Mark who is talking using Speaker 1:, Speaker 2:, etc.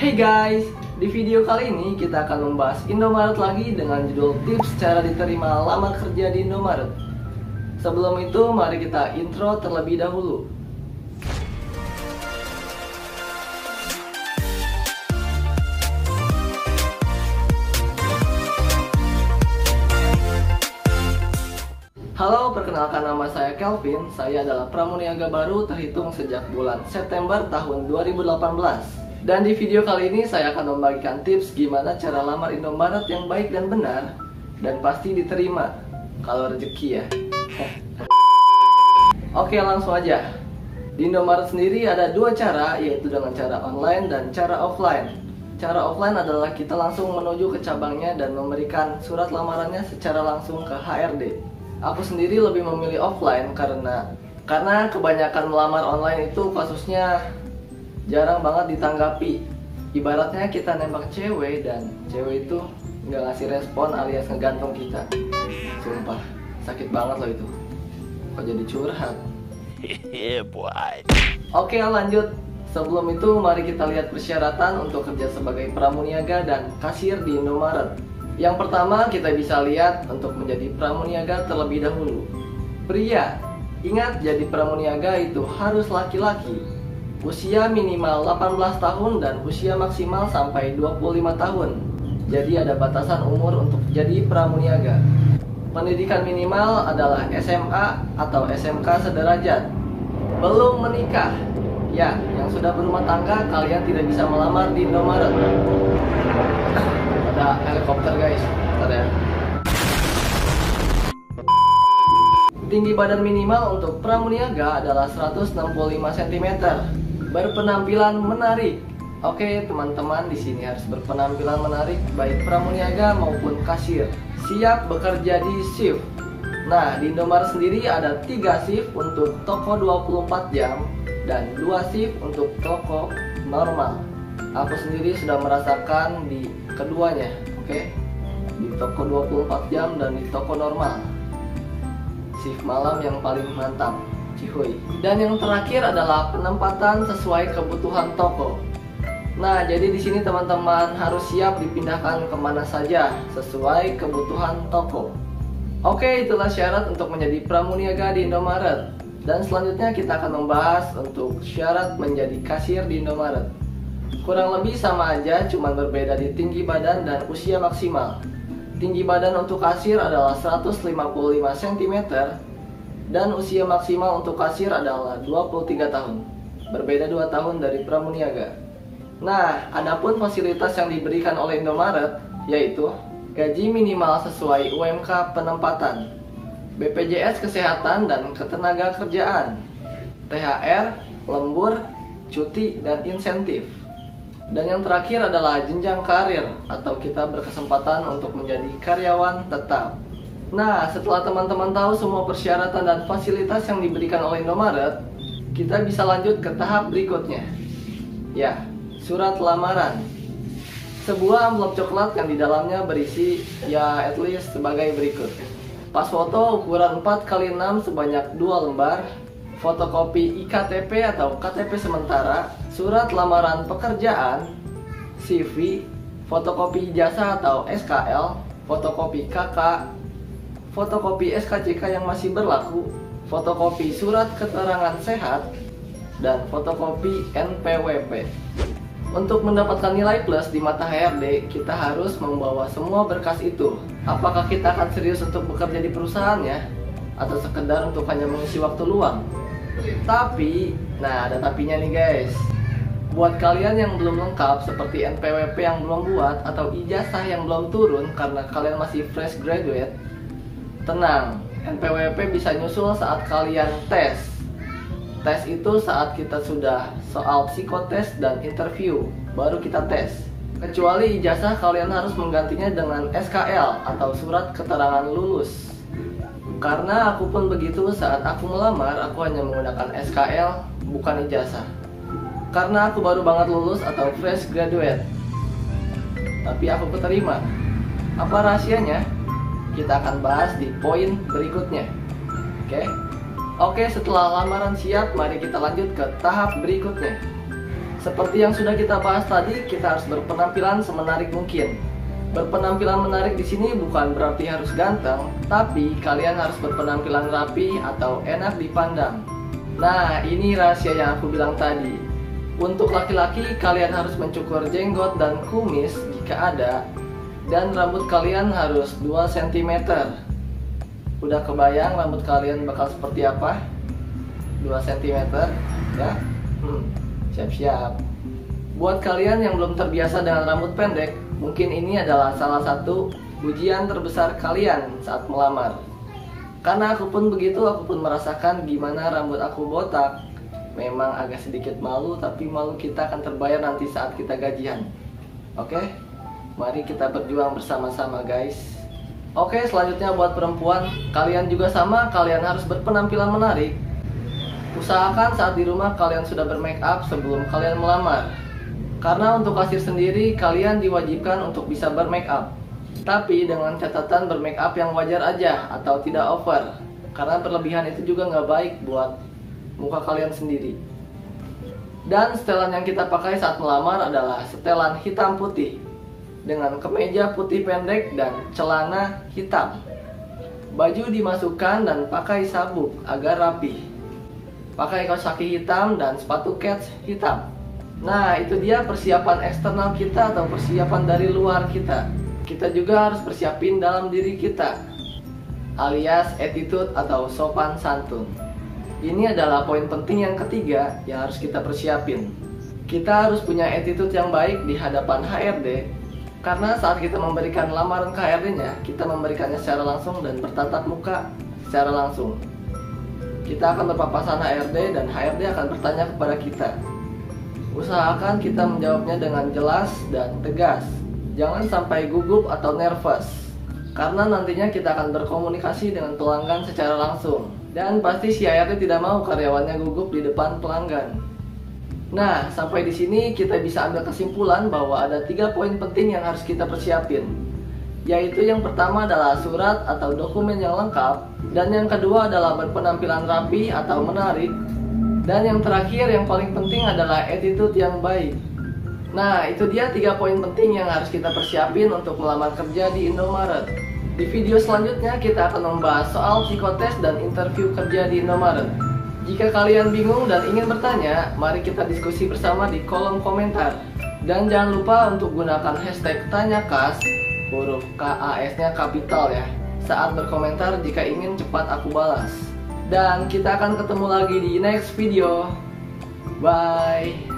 Speaker 1: Hey guys, di video kali ini kita akan membahas Indomaret lagi dengan judul tips cara diterima lamar kerja di Indomaret. Sebelum itu, mari kita intro terlebih dahulu. Halo, perkenalkan nama saya Kelvin. Saya adalah pramuniaga baru terhitung sejak bulan September tahun 2018. Dan di video kali ini saya akan membagikan tips gimana cara lamar Indomaret yang baik dan benar dan pasti diterima kalau rezeki ya. Oke, langsung aja. Di Indomaret sendiri ada dua cara, yaitu dengan cara online dan cara offline. Cara offline adalah kita langsung menuju ke cabangnya dan memberikan surat lamarannya secara langsung ke HRD. Aku sendiri lebih memilih offline karena kebanyakan melamar online itu kasusnya jarang banget ditanggapi. Ibaratnya kita nembak cewek dan cewek itu nggak ngasih respon alias ngegantung kita. Sumpah, sakit banget loh itu. Kok jadi curhat? Oke, lanjut. Sebelum itu mari kita lihat persyaratan untuk kerja sebagai pramuniaga dan kasir di Indomaret. Yang pertama kita bisa lihat untuk menjadi pramuniaga terlebih dahulu. Pria, ingat jadi pramuniaga itu harus laki-laki. Usia minimal 18 tahun dan usia maksimal sampai 25 tahun. Jadi ada batasan umur untuk jadi pramuniaga. Pendidikan minimal adalah SMA atau SMK sederajat. Belum menikah. Ya, yang sudah berumah tangga kalian tidak bisa melamar di Indomaret. Ada helikopter guys, bentar ya. Tinggi badan minimal untuk pramuniaga adalah 165 cm. Berpenampilan menarik. Oke, teman-teman di sini harus berpenampilan menarik baik pramuniaga maupun kasir. Siap bekerja di shift. Nah, di Indomaret sendiri ada 3 shift untuk toko 24 jam dan 2 shift untuk toko normal. Aku sendiri sudah merasakan di keduanya, oke? Di toko 24 jam dan di toko normal. Shift malam yang paling mantap, cihuy. Dan yang terakhir adalah penempatan sesuai kebutuhan toko. Nah, jadi di sini teman-teman harus siap dipindahkan kemana saja sesuai kebutuhan toko. Oke, itulah syarat untuk menjadi pramuniaga di Indomaret. Dan selanjutnya kita akan membahas untuk syarat menjadi kasir di Indomaret. Kurang lebih sama aja, cuman berbeda di tinggi badan dan usia maksimal. Tinggi badan untuk kasir adalah 155 cm dan usia maksimal untuk kasir adalah 23 tahun. Berbeda 2 tahun dari pramuniaga. Nah, adapun fasilitas yang diberikan oleh Indomaret yaitu gaji minimal sesuai UMK penempatan, BPJS Kesehatan dan Ketenagakerjaan, THR, lembur, cuti, dan insentif. Dan yang terakhir adalah jenjang karir atau kita berkesempatan untuk menjadi karyawan tetap. Nah, setelah teman-teman tahu semua persyaratan dan fasilitas yang diberikan oleh Indomaret, kita bisa lanjut ke tahap berikutnya. Ya, surat lamaran. Sebuah amplop coklat yang di dalamnya berisi ya at least sebagai berikut. Pas foto ukuran 4x6 sebanyak 2 lembar, fotokopi IKTP atau KTP sementara, surat lamaran pekerjaan, CV, fotokopi ijazah atau SKL, fotokopi KK, fotokopi SKCK yang masih berlaku, fotokopi surat keterangan sehat, dan fotokopi NPWP. Untuk mendapatkan nilai plus di mata HRD, kita harus membawa semua berkas itu. Apakah kita akan serius untuk bekerja di perusahaannya? Atau sekedar untuk hanya mengisi waktu luang? Tapi, nah ada tapinya nih guys. Buat kalian yang belum lengkap seperti NPWP yang belum buat atau ijazah yang belum turun karena kalian masih fresh graduate, tenang, NPWP bisa nyusul saat kalian tes. Tes itu saat kita sudah soal psikotes dan interview, baru kita tes. Kecuali ijazah kalian harus menggantinya dengan SKL atau surat keterangan lulus. Karena aku pun begitu saat aku melamar, aku hanya menggunakan SKL, bukan ijazah. Karena aku baru banget lulus atau fresh graduate. Tapi aku keterima. Apa rahasianya? Kita akan bahas di poin berikutnya. Oke? Oke, setelah lamaran siap, mari kita lanjut ke tahap berikutnya. Seperti yang sudah kita bahas tadi, kita harus berpenampilan semenarik mungkin. Berpenampilan menarik di sini bukan berarti harus ganteng, tapi kalian harus berpenampilan rapi atau enak dipandang. Nah, ini rahasia yang aku bilang tadi. Untuk laki-laki, kalian harus mencukur jenggot dan kumis jika ada, dan rambut kalian harus 2 cm. Udah kebayang rambut kalian bakal seperti apa? 2 cm, ya? Siap-siap. Buat kalian yang belum terbiasa dengan rambut pendek, mungkin ini adalah salah satu ujian terbesar kalian saat melamar. Karena aku pun begitu, aku pun merasakan gimana rambut aku botak. Memang agak sedikit malu, tapi malu kita akan terbayar nanti saat kita gajian. Oke? Mari kita berjuang bersama-sama, guys. Oke, selanjutnya buat perempuan, kalian juga sama, kalian harus berpenampilan menarik. Usahakan saat di rumah kalian sudah bermake up sebelum kalian melamar. Karena untuk kasir sendiri, kalian diwajibkan untuk bisa bermake up. Tapi dengan catatan bermake up yang wajar aja atau tidak over. Karena berlebihan itu juga nggak baik buat muka kalian sendiri. Dan setelan yang kita pakai saat melamar adalah setelan hitam putih dengan kemeja putih pendek dan celana hitam. Baju dimasukkan dan pakai sabuk agar rapi. Pakai kaos kaki hitam dan sepatu kets hitam. Nah, itu dia persiapan eksternal kita atau persiapan dari luar kita. Kita juga harus persiapin dalam diri kita, alias attitude atau sopan santun. Ini adalah poin penting yang ketiga yang harus kita persiapin. Kita harus punya attitude yang baik di hadapan HRD. Karena saat kita memberikan lamaran ke HRD-nya, kita memberikannya secara langsung dan bertatap muka secara langsung. Kita akan berpapasan HRD dan HRD akan bertanya kepada kita. Usahakan kita menjawabnya dengan jelas dan tegas. Jangan sampai gugup atau nervous. Karena nantinya kita akan berkomunikasi dengan pelanggan secara langsung. Dan pasti si HRD tidak mau karyawannya gugup di depan pelanggan. Nah, sampai di sini kita bisa ambil kesimpulan bahwa ada 3 poin penting yang harus kita persiapin. Yaitu yang pertama adalah surat atau dokumen yang lengkap. Dan yang kedua adalah berpenampilan rapi atau menarik. Dan yang terakhir yang paling penting adalah attitude yang baik. Nah, itu dia 3 poin penting yang harus kita persiapin untuk melamar kerja di Indomaret. Di video selanjutnya kita akan membahas soal psikotes dan interview kerja di Indomaret. Jika kalian bingung dan ingin bertanya, mari kita diskusi bersama di kolom komentar. Dan jangan lupa untuk gunakan hashtag TanyaKAS, huruf KAS-nya kapital ya, saat berkomentar jika ingin cepat aku balas. Dan kita akan ketemu lagi di next video. Bye.